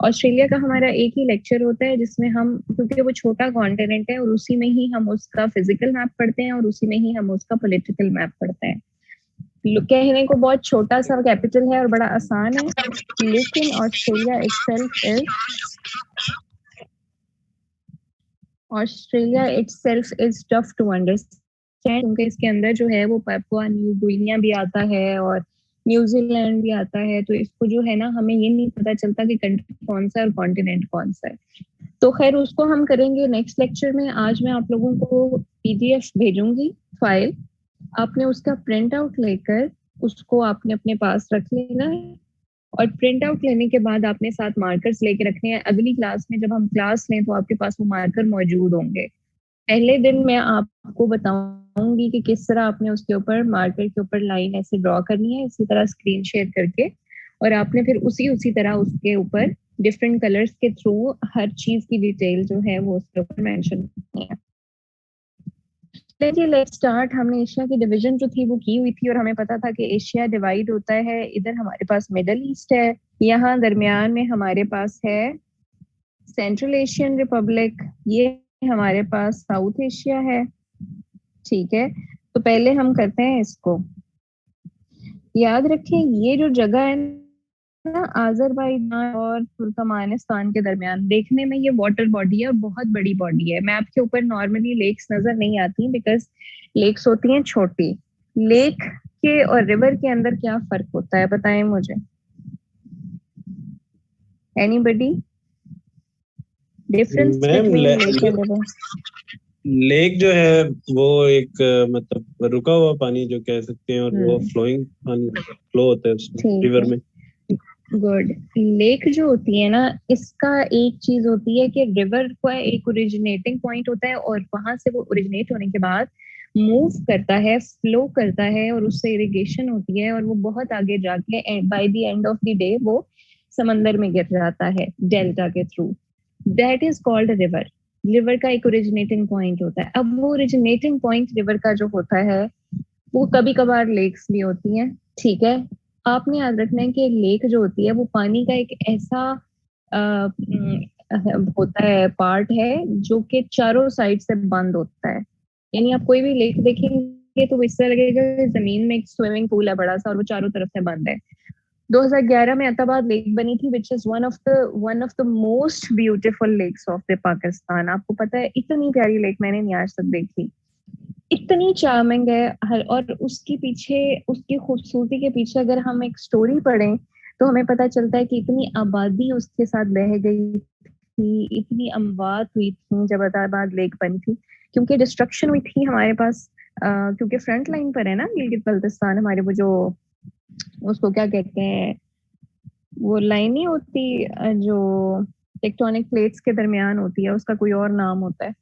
Australia का हमारा एक ही लेक्चर होता है जिसमें हम, क्योंकि वो छोटा कॉन्टिनेंट है और उसी में ही हम उसका फिजिकल मैप पढ़ते हैं और उसी में ही हम उसका पॉलिटिकल मैप पढ़ते हैं। कहने को बहुत छोटा सा कैपिटल है और बड़ा आसान है, लेकिन Australia itself is tough to understand, क्योंकि इसके अंदर जो है वो पापुआ न्यू गिनिया भी आता है और न्यूजीलैंड भी आता है। तो इसको जो है ना, हमें ये नहीं पता चलता कि कंट्री कौन सा है और कॉन्टिनेंट कौन सा है। तो खैर उसको हम करेंगे नेक्स्ट लेक्चर में। आज मैं आप लोगों को पीडीएफ भेजूंगी फाइल, आपने उसका प्रिंट आउट लेकर उसको आपने अपने पास रख लेना है, और प्रिंट आउट लेने के बाद आपने साथ मार्कर्स लेके रखने हैं। अगली क्लास में जब हम क्लास लें तो आपके पास वो मार्कर मौजूद होंगे। पहले दिन मैं आपको बताऊंगी कि किस तरह आपने उसके ऊपर मार्कर के ऊपर लाइन ऐसे ड्रॉ करनी है, इसी तरह स्क्रीन शेयर करके, और आपने फिर उसी तरह उसके ऊपर डिफरेंट कलर्स के थ्रू हर चीज की डिटेल जो है वो उसके ऊपर मेंशन करनी है। चलिए लेट्स स्टार्ट। हमने एशिया की डिवीजन जो थी वो की हुई थी और हमें पता था कि एशिया डिवाइड होता है, इधर हमारे पास मिडल ईस्ट है, यहाँ दरमियान में हमारे पास है सेंट्रल एशियन रिपब्लिक, ये हमारे पास साउथ एशिया है। ठीक है, तो पहले हम करते हैं इसको। याद रखें ये जो जगह है ना, आजरबाईजान और तुर्कमानिस्तान के दरमियान, देखने में ये वाटर बॉडी है और बहुत बड़ी बॉडी है। मैप के ऊपर नॉर्मली लेक्स नजर नहीं आती बिकॉज लेक्स होती हैं छोटी। लेक के और रिवर के अंदर क्या फर्क होता है बताएं मुझे, anybody? Difference ma'am between lake and river? Lake जो है वो एक मतलब रुका हुआ पानी जो कह सकते हैं, और वो फ्लोइंग पानी फ्लो होता है उसमें रिवर में। गुड। लेक जो होती है ना, इसका एक चीज होती है कि रिवर का एक ओरिजिनेटिंग पॉइंट होता है और वहां से वो ओरिजिनेट होने के बाद मूव करता है, फ्लो करता है और उससे इरिगेशन होती है और वो बहुत आगे जाके by the end of the day वो समंदर में गिर जाता है डेल्टा के through. That is called river. River का एक ओरिजिनेटिंग पॉइंट होता है। अब वो ओरिजिनेटिंग पॉइंट रिवर का जो होता है वो कभी कभार लेक्स भी होती हैं। ठीक है, आपने याद रखना है कि लेक जो होती है वो पानी का एक ऐसा होता है, पार्ट है जो कि चारों साइड से बंद होता है। यानी आप कोई भी लेक देखेंगे तो इस तरह लगेगा कि जमीन में एक स्विमिंग पूल है बड़ा सा और वो चारों तरफ से बंद है। 2011 में अताबाद लेक बनी थी which is one of the most beautiful lakes of the Pakistan. आपको पता है इतनी प्यारी लेक मैंने नहीं आज तक देखी, इतनी चार्मिंग है। और उसके पीछे, उसकी खूबसूरती के पीछे अगर हम एक स्टोरी पढ़ें तो हमें पता चलता है कि इतनी आबादी उसके साथ बह गई थी, इतनी अमवात हुई थी जब अताबाद लेक बनी थी, क्योंकि डिस्ट्रक्शन हुई थी हमारे पास। क्योंकि फ्रंट लाइन पर है ना गिलगित बल्तिस्तान हमारे, वो जो उसको क्या कहते हैं, वो लाइन नहीं होती जो टेक्टोनिक प्लेट्स के दरमियान होती है, उसका कोई और नाम होता है,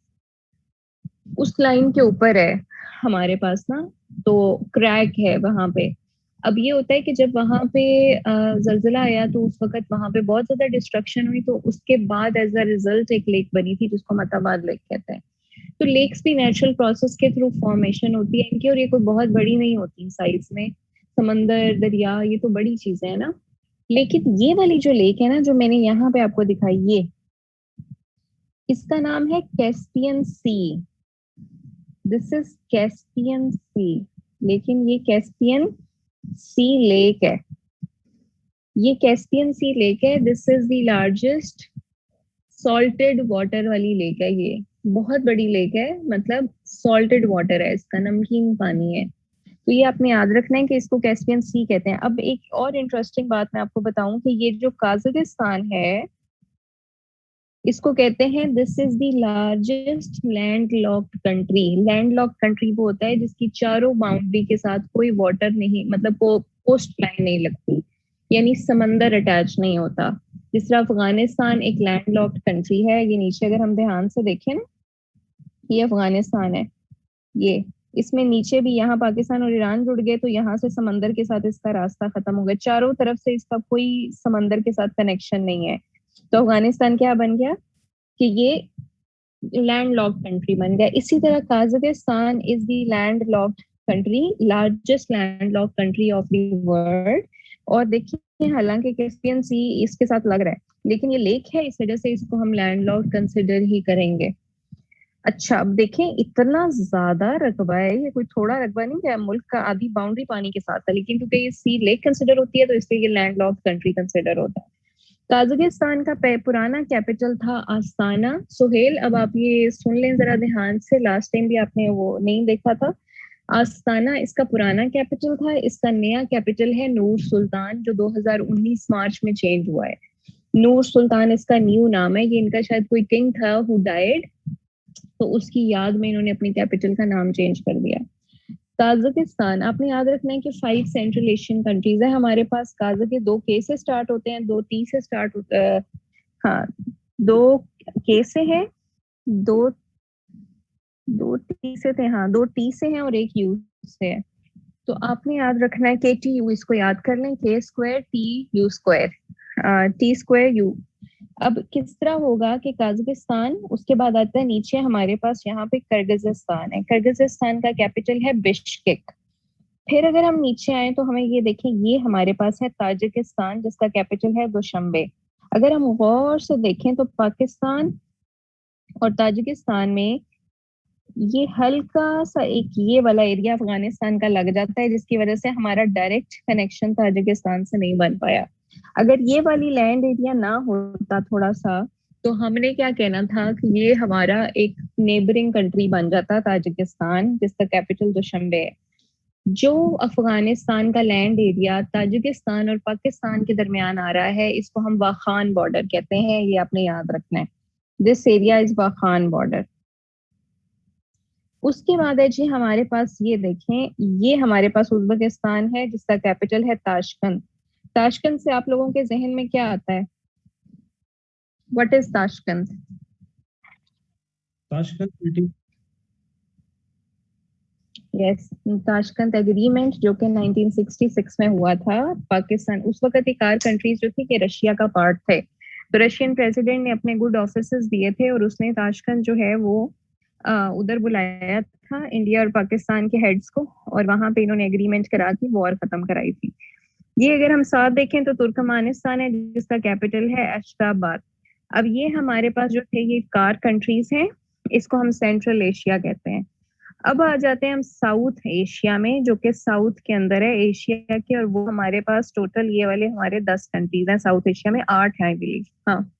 उस लाइन के ऊपर है हमारे पास ना, तो क्रैक है वहां पे। अब ये होता है कि जब वहां पे जलजिला आया तो उस वक्त वहां पे बहुत ज्यादा डिस्ट्रक्शन हुई, तो उसके बाद एज अ रिजल्ट एक लेक बनी थी जिसको मताबाद लेक कहते हैं। तो लेक्स भी नेचुरल प्रोसेस के थ्रू फॉर्मेशन होती है इनकी, और ये कोई बहुत बड़ी नहीं होती साइज में। समंदर, दरिया, ये तो बड़ी चीजें है ना। लेकिन ये वाली जो लेक है ना जो मैंने यहाँ पे आपको दिखाई, ये इसका नाम है Caspian Sea. This is Caspian Sea, लेकिन ये कैस्पियन सी लेक है। ये कैस्पियन सी लेक है। This is the largest salted water वाली लेक है। ये बहुत बड़ी लेक है, मतलब सॉल्टेड वाटर है, इसका नमकीन पानी है। तो ये आपने याद रखना है कि इसको कैस्पियन सी कहते हैं। अब एक और इंटरेस्टिंग बात मैं आपको बताऊं कि ये जो काजाकिस्तान है इसको कहते हैं this is the largest land locked country. Land locked country वो होता है जिसकी चारों बाउंड्री के साथ कोई वाटर नहीं, मतलब को कोस्ट लाइन नहीं लगती, यानी समंदर अटैच नहीं होता। जिस तरह अफगानिस्तान एक लैंड लॉक्ड कंट्री है, ये नीचे अगर हम ध्यान से देखें ना, ये अफगानिस्तान है, ये इसमें नीचे भी यहाँ पाकिस्तान और ईरान जुड़ गए तो यहाँ से समंदर के साथ इसका रास्ता खत्म हो गया, चारों तरफ से इसका कोई समंदर के साथ कनेक्शन नहीं है। तो अफगानिस्तान क्या बन गया कि ये लैंड लॉक्ड कंट्री बन गया। इसी तरह Kazakhstan is the land locked country, largest land locked country of the world, और देखिए हालांकि कैस्पियन सी इसके साथ लग रहा है, लेकिन ये लेक है, इस वजह से इसको हम लैंडलॉक्ड कंसिडर ही करेंगे। अच्छा अब देखें, इतना ज्यादा रकबा है, ये कोई थोड़ा रकबा नहीं है, मुल्क का आधी बाउंड्री पानी के साथ है, लेकिन क्योंकि ये सी लेक कंसिडर होती है तो इसलिए ये लैंडलॉक्ड कंट्री कंसिडर होता है। ताजिकिस्तान का पुराना कैपिटल था आस्ताना। सुहेल, अब आप ये सुन लें जरा ध्यान से, लास्ट टाइम भी आपने वो नहीं देखा था। आस्ताना इसका पुराना कैपिटल था, इसका नया कैपिटल है नूर सुल्तान, जो 2019 मार्च में चेंज हुआ है। नूर सुल्तान इसका न्यू नाम है, ये इनका शायद कोई किंग था हु डाइड, तो उसकी याद में इन्होंने अपनी कैपिटल का नाम चेंज कर दिया। ताजिकिस्तान, आपने याद रखना है कि 5 सेंट्रल एशियन कंट्रीज है हमारे पास। काजा के 2 के से स्टार्ट होते हैं, 2 टी से स्टार्ट होता है, हाँ 2 के से है, 2 टी से थे, हाँ 2 टी से हैं और 1 यू से है। तो आपने याद रखना है के टी यू, इसको याद कर लें, के square T U square, T square you. अब किस तरह होगा कि काजाकिस्तान, उसके बाद आता है नीचे हमारे पास यहाँ पे किर्गिजिस्तान है, किर्गिजिस्तान का कैपिटल है बिश्केक। फिर अगर हम नीचे आए तो हमें ये देखें, ये हमारे पास है ताजिकिस्तान जिसका कैपिटल है दुशंबे। अगर हम गौर से देखें तो पाकिस्तान और ताजिकिस्तान में ये हल्का सा एक ये वाला एरिया अफगानिस्तान का लग जाता है, जिसकी वजह से हमारा डायरेक्ट कनेक्शन ताजिकिस्तान से नहीं बन पाया। अगर ये वाली लैंड एरिया ना होता थोड़ा सा, तो हमने क्या कहना था कि ये हमारा एक नेबरिंग कंट्री बन जाता ताजिकिस्तान, जिसका कैपिटल दुशंबे है। जो अफगानिस्तान का लैंड एरिया ताजिकिस्तान और पाकिस्तान के दरमियान आ रहा है, इसको हम वाखान बॉर्डर कहते हैं, ये आपने याद रखना है। This area is Wakhan border. उसके बाद है जी हमारे पास, ये देखें, ये हमारे पास उज्बेकिस्तान है जिसका कैपिटल है ताशकंद। ताशकंद से आप लोगों के जहन में क्या आता है? What is Tashkent? Tashkent yes, Tashkent agreement जो कि 1966 में हुआ था। पाकिस्तान उस वक्त एक आर कंट्रीज जो थी कि रशिया का पार्ट थे, तो रशियन प्रेसिडेंट ने अपने गुड ऑफिसर्स दिए थे और उसने ताशकंद जो है वो उधर बुलाया था इंडिया और पाकिस्तान के हेड्स को, और वहां पे इन्होंने एग्रीमेंट करा के वॉर खत्म कराई थी। ये अगर हम साथ देखें तो तुर्कमानिस्तान है जिसका कैपिटल है अश्गाबाद। अब ये हमारे पास जो थे ये कार कंट्रीज हैं, इसको हम सेंट्रल एशिया कहते हैं। अब आ जाते हैं हम साउथ एशिया में, जो कि साउथ के अंदर है एशिया के, और वो हमारे पास टोटल ये वाले हमारे 10 कंट्रीज हैं साउथ एशिया में, 8 है आई बिलीव। हाँ,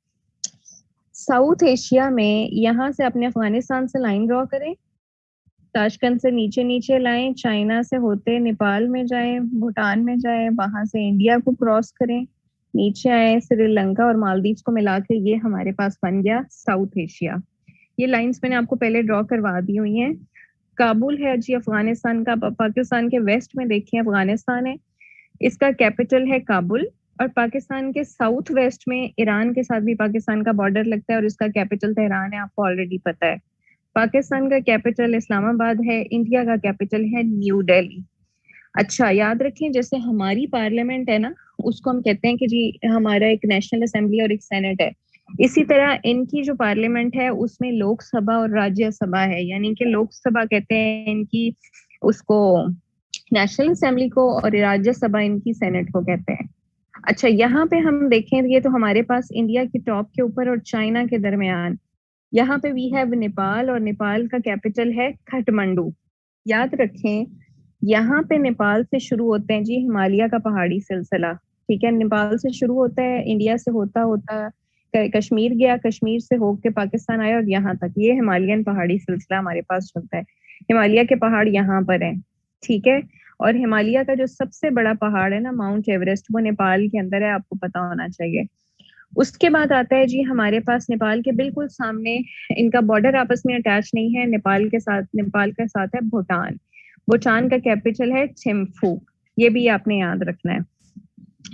साउथ एशिया में यहाँ से अपने अफगानिस्तान से लाइन ड्रॉ करें, ताशकंद से नीचे नीचे लाएं, चाइना से होते नेपाल में जाएं, भूटान में जाएं, वहां से इंडिया को क्रॉस करें, नीचे आए श्रीलंका और मालदीव्स को मिला के ये हमारे पास बन गया साउथ एशिया। ये लाइंस मैंने आपको पहले ड्रॉ करवा दी हुई हैं। काबुल है जी अफगानिस्तान का, पाकिस्तान के वेस्ट में देखिए अफगानिस्तान है, इसका कैपिटल है काबुल, और पाकिस्तान के साउथ वेस्ट में ईरान के साथ भी पाकिस्तान का बॉर्डर लगता है और इसका कैपिटल तेहरान है, आपको ऑलरेडी पता है। पाकिस्तान का कैपिटल इस्लामाबाद है, इंडिया का कैपिटल है न्यू दिल्ली। अच्छा याद रखें, जैसे हमारी पार्लियामेंट है ना, उसको हम कहते हैं कि जी हमारा एक नेशनल असेंबली और एक सेनेट है, इसी तरह इनकी जो पार्लियामेंट है उसमें लोकसभा और राज्यसभा है, यानी कि लोकसभा कहते हैं इनकी उसको नेशनल असेंबली को, और राज्यसभा इनकी सेनेट को कहते हैं। अच्छा यहाँ पे हम देखें, ये तो हमारे पास इंडिया के टॉप के ऊपर और चाइना के दरमियान, यहाँ पे वी हैव नेपाल, और नेपाल का कैपिटल है काठमांडू। याद रखें, यहाँ पे नेपाल से शुरू होते हैं जी हिमालय का पहाड़ी सिलसिला, ठीक है, नेपाल से शुरू होता है, इंडिया से होता होता कश्मीर गया, कश्मीर से होके पाकिस्तान आया, और यहाँ तक ये हिमालयन पहाड़ी सिलसिला हमारे पास चलता है। हिमालय के पहाड़ यहाँ पर हैं, ठीक है, और हिमालय का जो सबसे बड़ा पहाड़ है ना माउंट एवरेस्ट, वो नेपाल के अंदर है, आपको पता होना चाहिए। उसके बाद आता है जी हमारे पास नेपाल के बिल्कुल सामने, इनका बॉर्डर आपस में अटैच नहीं है नेपाल के साथ, नेपाल के साथ है भूटान। भूटान का कैपिटल है थिम्फू, ये भी आपने याद रखना है।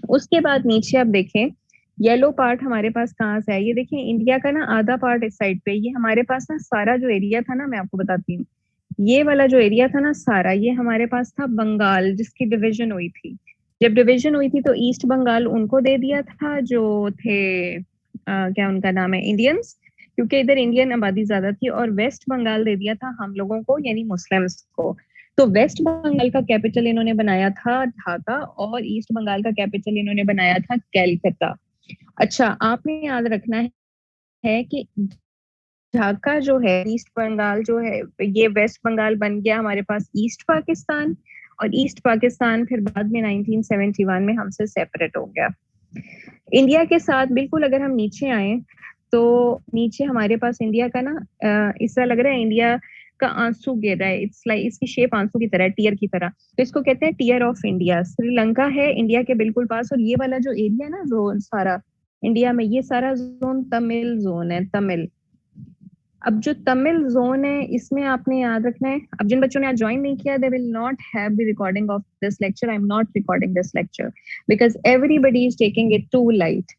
उसके बाद नीचे आप देखें, येलो पार्ट हमारे पास कहाँ से है, ये देखिए इंडिया का ना आधा पार्ट इस साइड पे, ये हमारे पास ना सारा जो एरिया था ना, मैं आपको बताती हूँ, ये वाला जो एरिया था ना सारा, ये हमारे पास था बंगाल, जिसकी डिवीजन हुई थी। जब डिवीजन हुई थी तो ईस्ट बंगाल उनको दे दिया था जो थे क्या उनका नाम है, इंडियंस, क्योंकि इधर इंडियन आबादी ज्यादा थी, और वेस्ट बंगाल दे दिया था हम लोगों को यानी मुस्लिम्स को। तो वेस्ट बंगाल का कैपिटल इन्होंने बनाया था ढाका और ईस्ट बंगाल का कैपिटल इन्होंने बनाया था कैलकाटा। अच्छा, आपने याद रखना है कि ढाका जो है, ईस्ट बंगाल जो है, ये वेस्ट बंगाल बन गया हमारे पास ईस्ट पाकिस्तान, और ईस्ट पाकिस्तान फिर बाद में 1971 में हमसे सेपरेट हो गया। इंडिया के साथ बिल्कुल अगर हम नीचे आए तो नीचे हमारे पास इंडिया का ना इस तरह लग रहा है इंडिया का आंसू गिर रहा है। इट्स लाइक इसकी शेप आंसू की तरह है, टीयर की तरह। तो इसको कहते हैं टीयर ऑफ इंडिया। श्रीलंका है इंडिया के बिल्कुल पास, और ये वाला जो एरिया है ना जोन सारा इंडिया में, ये सारा जोन तमिल जोन है, तमिल। अब जो तमिल जोन है इसमें आपने याद रखना है, अब जिन बच्चों ने आज ज्वाइन नहीं किया, they will not have the recording of this lecture. I am not recording this lecture because everybody is taking it too light.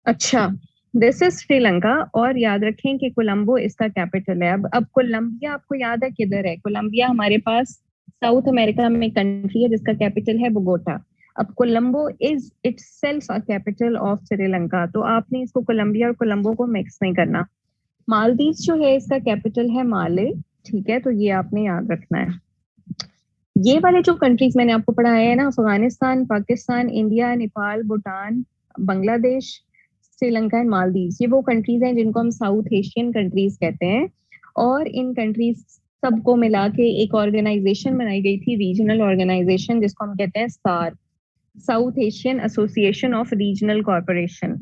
अच्छा, दिस इज श्रीलंका, और याद रखें कि कोलंबो इसका कैपिटल है। अब कोलंबिया आपको याद है किधर है? कोलंबिया हमारे पास साउथ अमेरिका में कंट्री है जिसका कैपिटल है बोगोटा। अब Colombo is itself a capital of Sri Lanka, तो आपने इसको कोलंबिया और कोलंबो को मिक्स नहीं करना। मालदीव जो है इसका कैपिटल है माले, ठीक है, तो ये आपने याद रखना है। ये वाले जो कंट्रीज मैंने आपको पढ़ाए हैं ना, अफगानिस्तान, पाकिस्तान, इंडिया, नेपाल, भूटान, बांग्लादेश, श्रीलंका एंड मालदीव, ये वो कंट्रीज हैं जिनको हम साउथ एशियन कंट्रीज कहते हैं। और इन कंट्रीज सबको मिला के एक ऑर्गेनाइजेशन बनाई गई थी, रीजनल ऑर्गेनाइजेशन, जिसको हम कहते हैं SAARC, South Asian Association of Regional corporation.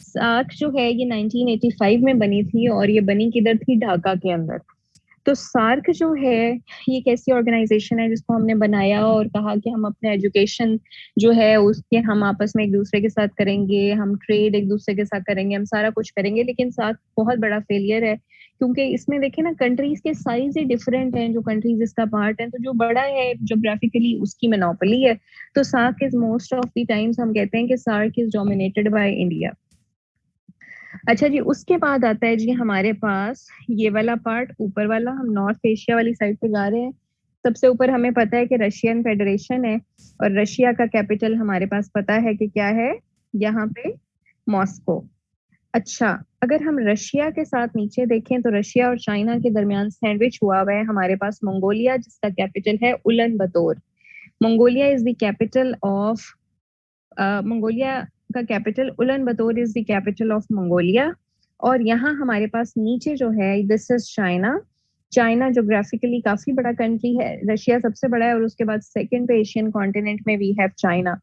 SAARC जो है ये 1985 में बनी थी, और ये बनी किधर थी? ढाका के अंदर। तो सार्क जो है ये एक ऐसी ऑर्गेनाइजेशन है जिसको हमने बनाया और कहा कि हम अपने एजुकेशन जो है उसके हम आपस में एक दूसरे के साथ करेंगे, हम ट्रेड एक दूसरे के साथ करेंगे, हम सारा कुछ करेंगे। लेकिन सार्क बहुत बड़ा फेलियर है, क्योंकि इसमें देखे ना कंट्रीज के साइज ही डिफरेंट हैं, जो कंट्रीज इसका पार्ट है। तो जो बड़ा है जोग्राफिकली उसकी मोनोपोली है। तो SAARC is most of the times हम कहते हैं कि SAARC is dominated by India. अच्छा जी, उसके बाद आता है जी हमारे पास ये वाला पार्ट, ऊपर वाला, हम नॉर्थ एशिया वाली साइड पे जा रहे हैं। सबसे ऊपर हमें पता है कि रशियन फेडरेशन है, और रशिया का कैपिटल हमारे पास पता है कि क्या है, यहाँ पे मॉस्को। अच्छा, अगर हम रशिया के साथ नीचे देखें तो रशिया और चाइना के दरमियान सैंडविच हुआ हुआ है हमारे पास मंगोलिया, जिसका कैपिटल है Ulaanbaatar. Mongolia is the capital of Mongolia का capital Ulaanbaatar is the capital of Mongolia. और यहाँ हमारे पास नीचे जो है this is China. China geographically काफी बड़ा कंट्री है, रशिया सबसे बड़ा है, और उसके बाद सेकंड पे एशियन कॉन्टिनेंट में वी हैव चाइना।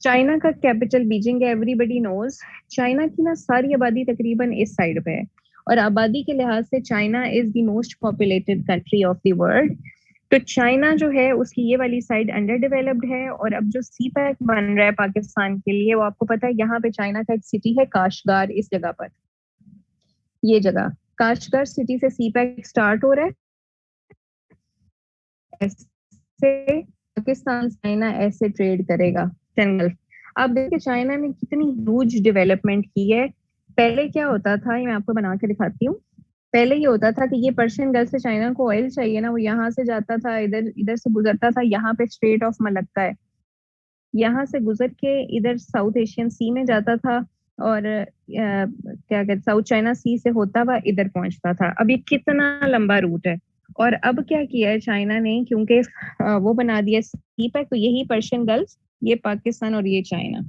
चाइना का कैपिटल बीजिंग है, एवरीबडी नोज। चाइना की ना सारी आबादी तकरीबन इस साइड पे है, और आबादी के लिहाज से China is the most populated country of the world. तो चाइना जो है उसकी ये वाली साइड अंडर डेवलप्ड है। और अब जो सी पैक बन रहा है पाकिस्तान के लिए, वो आपको पता है यहाँ पे चाइना का एक सिटी है काशगार, इस जगह पर, ये जगह काशगार सिटी से सी पैक स्टार्ट हो रहा है। ऐसे पाकिस्तान चाइना ऐसे ट्रेड करेगा टेन। अब देखिए चाइना ने कितनी ह्यूज डेवलपमेंट की है। पहले क्या होता था, ये मैं आपको बना के दिखाती हूँ। पहले ये होता था कि ये पर्शियन गल्फ से चाइना को ऑयल चाहिए ना, वो यहाँ से जाता था, इधर इधर से गुजरता था, यहाँ पे स्ट्रेट ऑफ मलक्का है, यहाँ से गुजर के इधर साउथ एशियन सी में जाता था, और क्या कहते साउथ चाइना सी से होता हुआ इधर पहुंचता था। अब ये कितना लंबा रूट है। और अब क्या किया है चाइना ने, क्योंकि वो बना दिया सी पैक, तो यही पर्शियन गल्फ, ये पाकिस्तान और ये चाइना,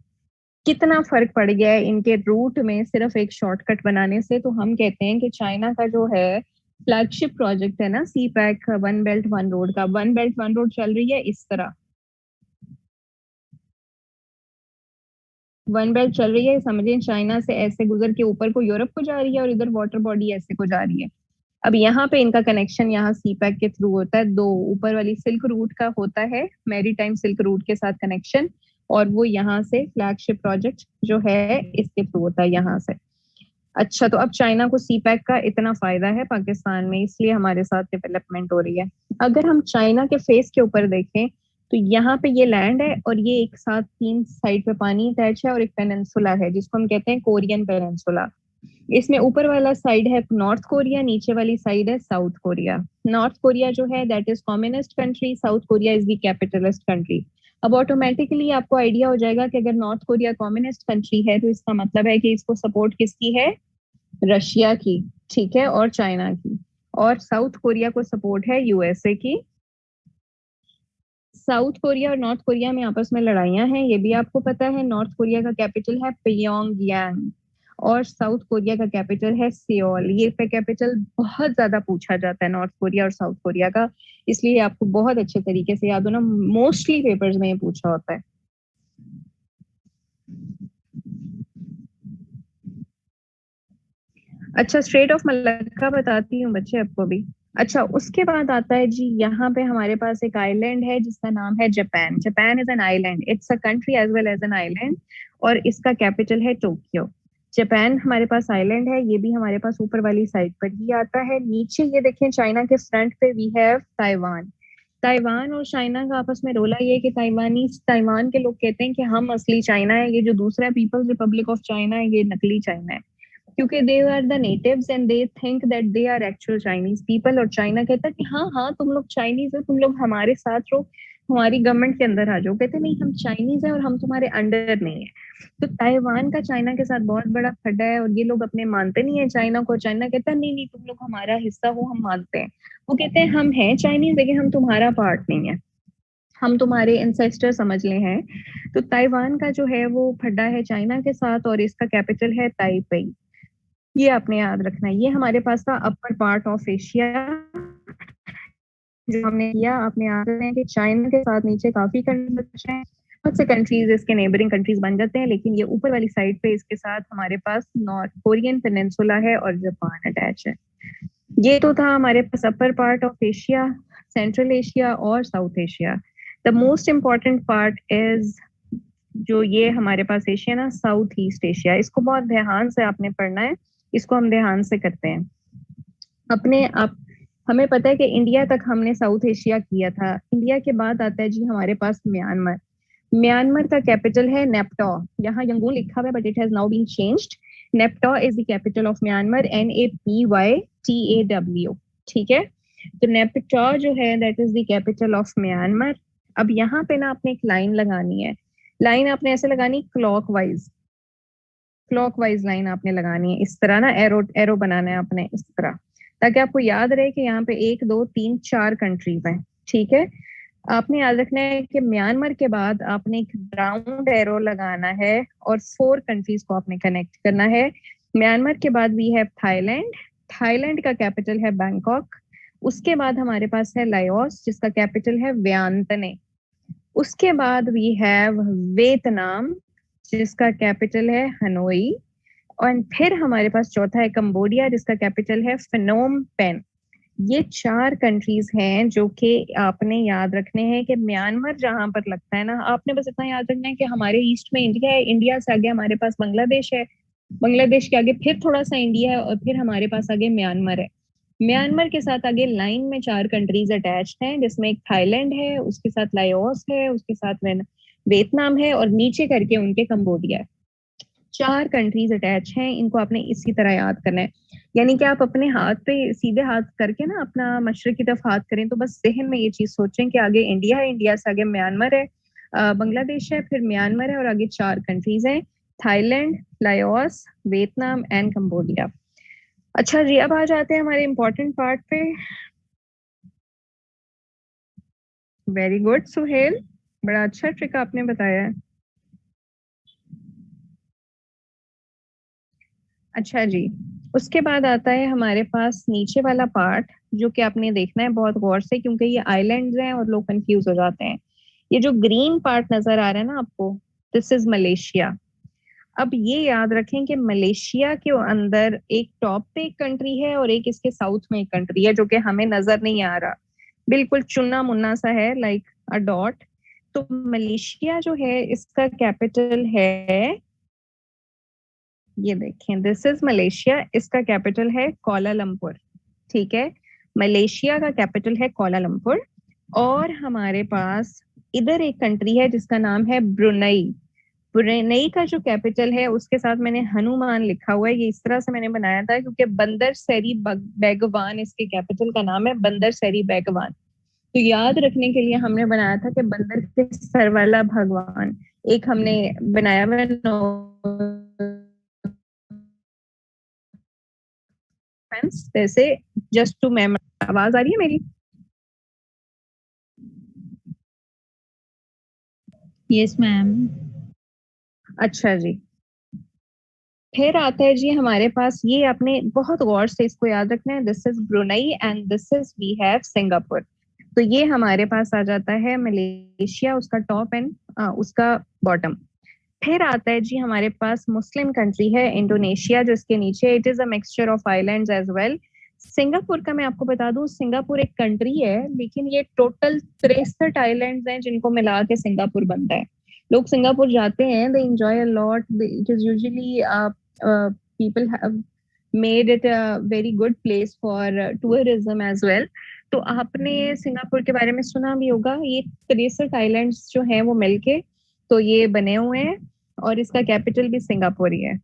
कितना फर्क पड़ गया है इनके रूट में सिर्फ एक शॉर्टकट बनाने से। तो हम कहते हैं कि चाइना का जो है फ्लैगशिप प्रोजेक्ट है ना CPEC, one belt one road का, वन बेल्ट वन रोड चल रही है इस तरह, वन बेल्ट चल रही है, समझिए चाइना से ऐसे गुजर के ऊपर को यूरोप को जा रही है, और इधर वाटर बॉडी ऐसे को जा रही है। अब यहाँ पे इनका कनेक्शन यहाँ सी पैक के थ्रू होता है। दो ऊपर वाली सिल्क रूट का होता है, मैरी टाइम सिल्क रूट के साथ कनेक्शन, और वो यहाँ से फ्लैगशिप प्रोजेक्ट जो है इसके थ्रू होता है यहाँ से। अच्छा, तो अब चाइना को सी पैक का इतना फायदा है पाकिस्तान में, इसलिए हमारे साथ डेवलपमेंट हो रही है। अगर हम चाइना के फेस के ऊपर देखें तो यहाँ पे ये लैंड है, और ये एक साथ तीन साइड पे पानी अटैच है, और एक पेनिनसुला है जिसको हम कहते हैं कोरियन पेनिनसुला। इसमें ऊपर वाला साइड है नॉर्थ कोरिया, नीचे वाली साइड है साउथ कोरिया। नॉर्थ कोरिया जो है that is communist country, south Korea is the capitalist country. अब ऑटोमेटिकली आपको आइडिया हो जाएगा कि अगर नॉर्थ कोरिया कम्युनिस्ट कंट्री है तो इसका मतलब है कि इसको सपोर्ट किसकी है? रशिया की, ठीक है, और चाइना की। और साउथ कोरिया को सपोर्ट है यूएसए की, साउथ कोरिया और नॉर्थ कोरिया में आपस में लड़ाइयां हैं, ये भी आपको पता है। नॉर्थ कोरिया का कैपिटल है प्योंगयांग और साउथ कोरिया का कैपिटल है सियोल। ये पे कैपिटल बहुत ज्यादा पूछा जाता है नॉर्थ कोरिया और साउथ कोरिया का, इसलिए आपको बहुत अच्छे तरीके से याद होना, मोस्टली पेपर्स में ये पूछा होता है। अच्छा, स्ट्रेट ऑफ मलक्का बताती हूँ बच्चे आपको भी। अच्छा, उसके बाद आता है जी, यहाँ पे हमारे पास एक आइलैंड है जिसका नाम है Japan. Japan is an island, it's a country as well as an island, और इसका कैपिटल है टोक्यो। जापान हमारे पास आइलैंड है, ये भी हमारे पास ऊपर वाली साइड पर ही आता है। नीचे ये देखें, चाइना के फ्रंट पे वी हैव ताइवान। ताइवान और चाइना का आपस में रोला ये है कि ताइवान के लोग कहते हैं कि हम असली चाइना है, ये जो दूसरा पीपल्स रिपब्लिक ऑफ चाइना है ये नकली चाइना है, क्योंकि they are the natives and they think that they are actual Chinese people. और चाइना कहता है कि हाँ हाँ तुम लोग चाइनीज हो, तुम लोग हमारे साथ रहो, हमारी गवर्नमेंट के अंदर आ जाओ। कहते नहीं, हम चाइनीज है और हम तुम्हारे अंडर नहीं है। तो ताइवान का चाइना के साथ बहुत बड़ा खड्डा है, और ये लोग अपने मानते नहीं है चाइना को। चाइना कहता है नहीं नहीं, तुम लोग हमारा हिस्सा हो, हम मानते हैं। वो कहते हैं हम हैं चाइनीज लेकिन हम तुम्हारा पार्ट नहीं है, हम तुम्हारे इंसेस्टर समझ ले हैं। तो ताइवान का जो है वो खड्डा है चाइना के साथ, और इसका कैपिटल है ताइपेई। ये आपने याद रखना है। ये हमारे पास था अपर पार्ट ऑफ एशिया जो हमने किया। आपने याद रखना है कि चाइना के साथ नीचे काफी कंट्रीज हैं, बहुत से कंट्रीज इसके नेबरिंग कंट्रीज बन जाते हैं, लेकिन ये ऊपर वाली साइड पे इसके साथ हमारे पास नॉर्थ कोरियन पेनिनसुला है और जापान अटैच है। ये तो था हमारे पास upper part of Asia, central Asia और south Asia. The most important part is जो ये हमारे पास एशिया ना, साउथ ईस्ट एशिया। इसको बहुत ध्यान से आपने पढ़ना है, इसको हम ध्यान से करते हैं अपने आप। हमें पता है कि इंडिया तक हमने साउथ एशिया किया था। इंडिया के बाद आता है जी हमारे पास म्यांमार। म्यांमार का कैपिटल है नेप्टो। यहाँ यंगून लिखा हुआ है but it has now been changed. Naypyidaw is the capital of Myanmar, NAPYTAW। ठीक है, तो नेप्टो जो है that is the capital of Myanmar. अब यहाँ पे ना आपने एक लाइन लगानी है। लाइन आपने ऐसे लगानी क्लॉकवाइज, क्लॉकवाइज लाइन आपने लगानी है इस तरह ना, एरो एरो बनाना है आपने इस तरह, ताकि आपको याद रहे कि यहाँ पे 1 2 3 4 कंट्रीज हैं। ठीक है, आपने याद रखना है कि म्यांमार के बाद आपने एक राउंड एरो लगाना है और 4 कंट्रीज को आपने कनेक्ट करना है। म्यांमार के बाद वी हैव थाईलैंड। थाईलैंड का कैपिटल है बैंकॉक। उसके बाद हमारे पास है लाओस जिसका कैपिटल है वियंटने। उसके बाद वी हैव वियतनाम जिसका कैपिटल है हनोई। और फिर हमारे पास चौथा है कंबोडिया जिसका कैपिटल है फिनोम पेन। ये 4 कंट्रीज हैं जो कि आपने याद रखने हैं कि म्यांमार जहां पर लगता है ना, आपने बस इतना याद रखना है कि हमारे ईस्ट में इंडिया है, इंडिया से आगे हमारे पास बांग्लादेश है, बांग्लादेश के आगे फिर थोड़ा सा इंडिया है, और फिर हमारे पास आगे म्यांमार है। म्यांमार के साथ आगे लाइन में 4 कंट्रीज अटैच्ड हैं, जिसमें एक थाईलैंड है, उसके साथ लाओस है, उसके साथ में वियतनाम है, और नीचे करके उनके कंबोडिया है। 4 कंट्रीज अटैच हैं, इनको आपने इसी तरह याद करना है। यानी कि आप अपने हाथ पे सीधे हाथ करके ना अपना मशरक की तरफ हाथ करें, तो बस जहन में ये चीज सोचें कि आगे इंडिया है, इंडिया से आगे म्यांमार है, बांग्लादेश है, फिर म्यांमार है, और आगे 4 कंट्रीज हैं, Thailand, Laos, Vietnam and Cambodia. अच्छा जी, अब आ जाते हैं हमारे इंपॉर्टेंट पार्ट पे। वेरी गुड सुहेल, बड़ा अच्छा ट्रिक आपने बताया है। अच्छा जी, उसके बाद आता है हमारे पास नीचे वाला पार्ट, जो कि आपने देखना है बहुत गौर से, क्योंकि ये आइलैंड्स हैं और लोग कंफ्यूज हो जाते हैं। ये जो ग्रीन पार्ट नजर आ रहा है ना आपको, दिस इज मलेशिया। अब ये याद रखें कि मलेशिया के अंदर एक टॉप पे एक कंट्री है और एक इसके साउथ में एक कंट्री है, जो कि हमें नजर नहीं आ रहा, बिल्कुल चुन्ना मुन्ना सा है, लाइक अ डॉट। तो मलेशिया जो है इसका कैपिटल है, ये देखें, दिस इज मलेशिया, इसका कैपिटल है कोलालमपुर। ठीक है, मलेशिया का कैपिटल है कोलालमपुर। और हमारे पास इधर एक कंट्री है जिसका नाम है ब्रुनई। ब्रुनई का जो कैपिटल है उसके साथ मैंने हनुमान लिखा हुआ है, ये इस तरह से मैंने बनाया था क्योंकि बंदर सरी बेगवान इसके कैपिटल का नाम है, बंदर सरी बेगवान। तो याद रखने के लिए हमने बनाया था कि बंदर के सर वाला भगवान, एक हमने बनाया हुआ जैसे, जस्ट टू मेमोरी। आवाज आ रही है मेरी? Yes ma'am. अच्छा जी, फिर आता है जी हमारे पास, ये आपने बहुत गौर से इसको याद रखना है, this is Brunei and this is we have Singapore. तो ये हमारे पास आ जाता है मलेशिया, उसका टॉप एंड उसका बॉटम। फिर आता है जी हमारे पास मुस्लिम कंट्री है इंडोनेशिया, जिसके नीचे it is a mixture of islands as well. Singapore का मैं आपको बता दूं, सिंगापुर एक कंट्री है, लेकिन ये टोटल 63 आइलैंड्स हैं जिनको मिला के सिंगापुर बनता है। लोग सिंगापुर जाते हैं, they enjoy a lot, it is usually people have made it a very good place for tourism as well। तो आपने सिंगापुर के बारे में सुना भी होगा, ये 63 आइलैंड्स जो हैं वो मिलके तो ये बने हुए हैं, और इसका कैपिटल भी सिंगापुर ही है।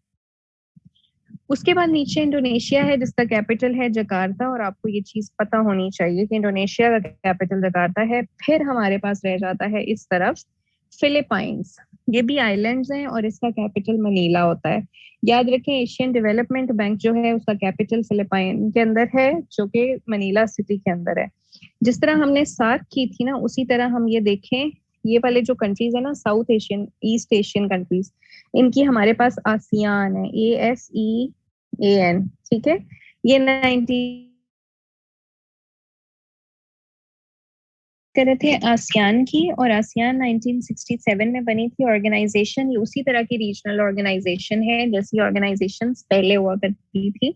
उसके बाद नीचे इंडोनेशिया है, जिसका कैपिटल है जकार्ता, और आपको ये चीज पता होनी चाहिए कि इंडोनेशिया का कैपिटल जकार्ता है। फिर हमारे पास रह जाता है इस तरफ फिलीपाइंस, ये भी आइलैंड्स हैं और इसका कैपिटल मनीला होता है। याद रखें, एशियन डेवलपमेंट बैंक जो है उसका कैपिटल फिलीपाइन के अंदर है, जो कि मनीला सिटी के अंदर है। जिस तरह हमने सार्क की थी ना, उसी तरह हम ये देखें, ये वाले जो कंट्रीज है ना, south Asian east Asian countries, इनकी हमारे पास आसियान है, ASEAN, ठीक है। ये 90 करे थे आसियान की, और आसियान 1967 में बनी थी ऑर्गेनाइजेशन। ये उसी तरह की रीजनल ऑर्गेनाइजेशन है जैसी ऑर्गेनाइजेशन पहले हुआ करती थी।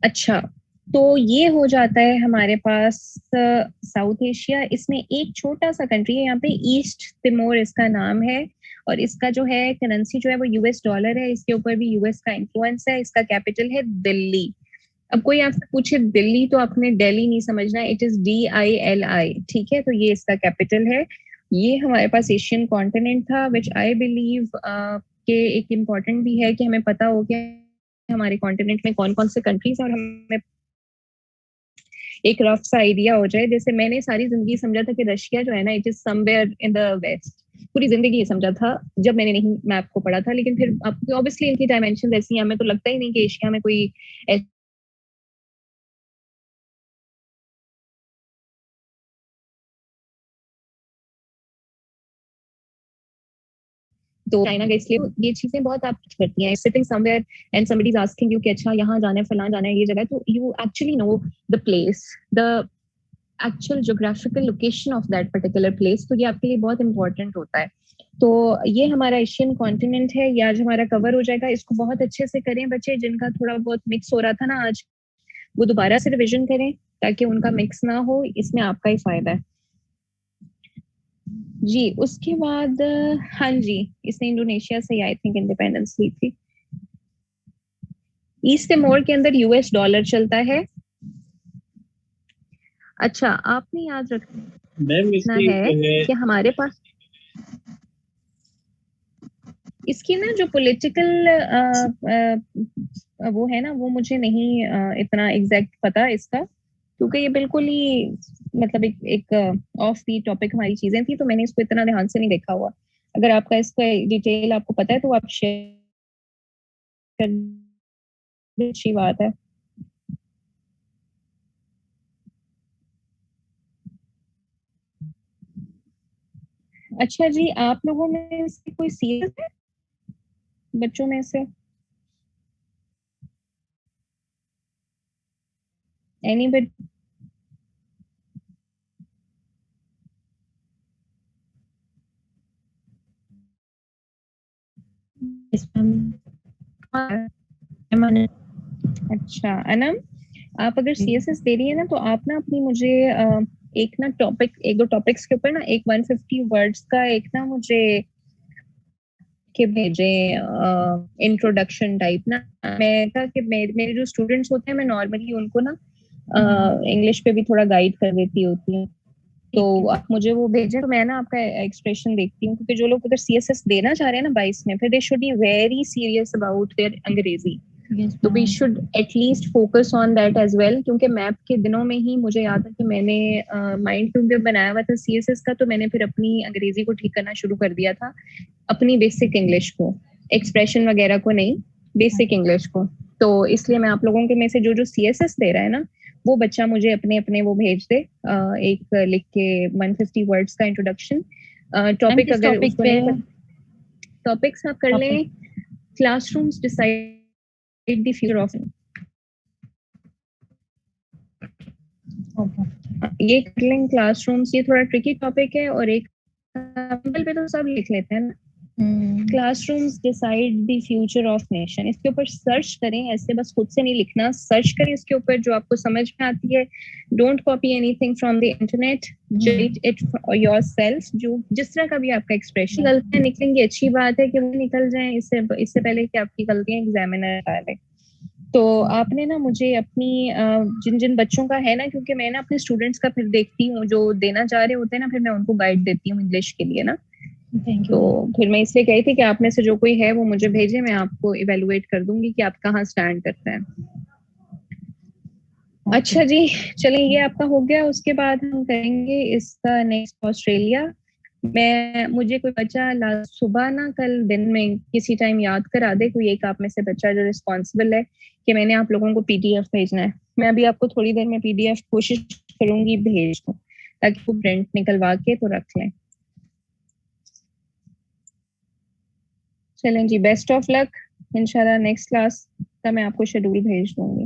अच्छा, तो ये हो जाता है हमारे पास साउथ एशिया। इसमें एक छोटा सा कंट्री है यहाँ पे, ईस्ट तिमोर इसका नाम है, और इसका जो है करेंसी जो है वो US डॉलर है, इसके ऊपर भी US का इन्फ्लुएंस है। इसका कैपिटल है दिल्ली। अब कोई आपसे पूछे दिल्ली तो आपने दिल्ली नहीं समझना, इट इज DILI, ठीक है। तो ये इसका कैपिटल है। ये हमारे पास एशियन कॉन्टिनेंट था, विच आई बिलीव के एक इम्पॉर्टेंट भी है कि हमें पता हो कि हमारे कॉन्टिनेंट में कौन कौन से कंट्रीज हैं, और हमें एक रफ सा आइडिया हो जाए। जैसे मैंने सारी जिंदगी समझा था कि रशिया जो है ना, it is somewhere in the west, पूरी जिंदगी ये समझा था जब मैंने नहीं मैप को पढ़ा था। लेकिन फिर ऑब्वियसली इनकी डायमेंशन ऐसी हैं, हमें तो लगता ही नहीं कि एशिया में कोई तो चाइना का, इसलिए ये चीजें बहुत आप करती हैं, sitting somewhere and somebody is asking you कि अच्छा यहाँ जाना है, फलाना जाना है, ये जगह, तो you actually know the place, the actual geographical location of that particular place. तो ये आपके लिए बहुत इंपॉर्टेंट होता है। तो ये हमारा एशियन कॉन्टिनेंट है, ये आज हमारा कवर हो जाएगा। इसको बहुत अच्छे से करें बच्चे, जिनका थोड़ा बहुत मिक्स हो रहा था ना आज, वो दोबारा से रिविजन करें ताकि उनका मिक्स ना हो, इसमें आपका ही फायदा है जी। उसके बाद हाँ जी, इसने इंडोनेशिया से आई थिंक इंडिपेंडेंस ली थी। ईस्ट तिमोर के अंदर US डॉलर चलता है। अच्छा, आपने याद रखना है कि हमारे पास इसकी ना जो पॉलिटिकल वो है ना, वो मुझे नहीं इतना एग्जैक्ट पता इसका, क्योंकि ये बिल्कुल ही मतलब एक ऑफ दी टॉपिक हमारी चीजें थी, तो मैंने इसको इतना ध्यान से नहीं देखा हुआ। अगर आपका इसका डिटेल आपको पता है तो आप शेयर कर, अच्छी बात है। अच्छा जी, आप लोगों में से कोई सीरियस है बच्चों में से? एनीबडी? अच्छा अनम, आप अगर CSS दे रही है ना, तो आप ना अपनी मुझे एक ना टॉपिक, एक दो टॉपिक्स के ऊपर ना एक 150 वर्ड्स का एक ना मुझे के भेजे इंट्रोडक्शन टाइप ना। मैं था कि मेरे जो स्टूडेंट्स होते हैं, मैं नॉर्मली उनको ना इंग्लिश पे भी थोड़ा गाइड कर देती होती हूँ, तो आप मुझे वो भेजें तो मैं ना आपका एक्सप्रेशन देखती हूँ। क्योंकि जो लोग अगर CSS देना चाह रहे हैं ना 22 में, फिर they should be very serious about their Angrezi. तो we should atleast focus on that as well, क्योंकि मैप के दिनों में ही मुझे याद है कि मैंने माइंड ट्यूब बनाया हुआ था CSS का, तो मैंने फिर अपनी अंग्रेजी को ठीक करना शुरू कर दिया था, अपनी बेसिक इंग्लिश को, एक्सप्रेशन वगैरह को नहीं, बेसिक इंग्लिश को। तो इसलिए मैं आप लोगों के में से जो जो CSS दे रहा है ना, वो बच्चा मुझे अपने अपने वो भेज दे, एक लिख के 150 वर्ड्स का इंट्रोडक्शन। टॉपिक अगर उसको नहीं पता, टॉपिक्स आप कर लें classrooms decide the future of, ये कर लें क्लासरूम्स, ये थोड़ा ट्रिकी टॉपिक है। और एक पे तो सब लिख लेते हैं ना, classrooms decide the future of nation. इसके ऊपर सर्च करें, ऐसे बस खुद से नहीं लिखना, सर्च करें इसके ऊपर जो आपको समझ में आती है। Don't copy anything from the internet, right it yourself. जो जिस तरह का भी आपका एक्सप्रेशन, गलतियां निकलेंगी, अच्छी बात है कि वो निकल जाएं, इससे पहले कि आपकी गलतियां एग्जामिनर डाले। तो आपने ना मुझे अपनी जिन जिन बच्चों का है ना, क्योंकि मैं ना अपने स्टूडेंट्स का फिर देखती हूँ, जो देना चाह रहे होते हैं ना, फिर मैं उनको गाइड देती हूँ इंग्लिश के लिए ना। तो फिर मैं इसलिए कही थी कि आप में से जो कोई है वो मुझे भेजे, मैं आपको इवेलुएट कर दूंगी कि आप कहाँ स्टैंड करते हैं। अच्छा जी, चलें, ये आपका हो गया। उसके बाद हम करेंगे इसका नेक्स्ट ऑस्ट्रेलिया। मुझे कोई बच्चा सुबह ना कल दिन में किसी टाइम याद करा दे, कोई एक आप में से बच्चा जो रिस्पॉन्सिबल है कि मैंने आप लोगों को पीडीएफ भेजना है। मैं अभी आपको थोड़ी देर में पीडीएफ कोशिश करूंगी भेज दूं, ताकि वो प्रिंट निकलवा के तो रख लें। चलें जी, बेस्ट ऑफ लक। इंशाल्लाह नेक्स्ट क्लास का मैं आपको शेड्यूल भेज दूंगी।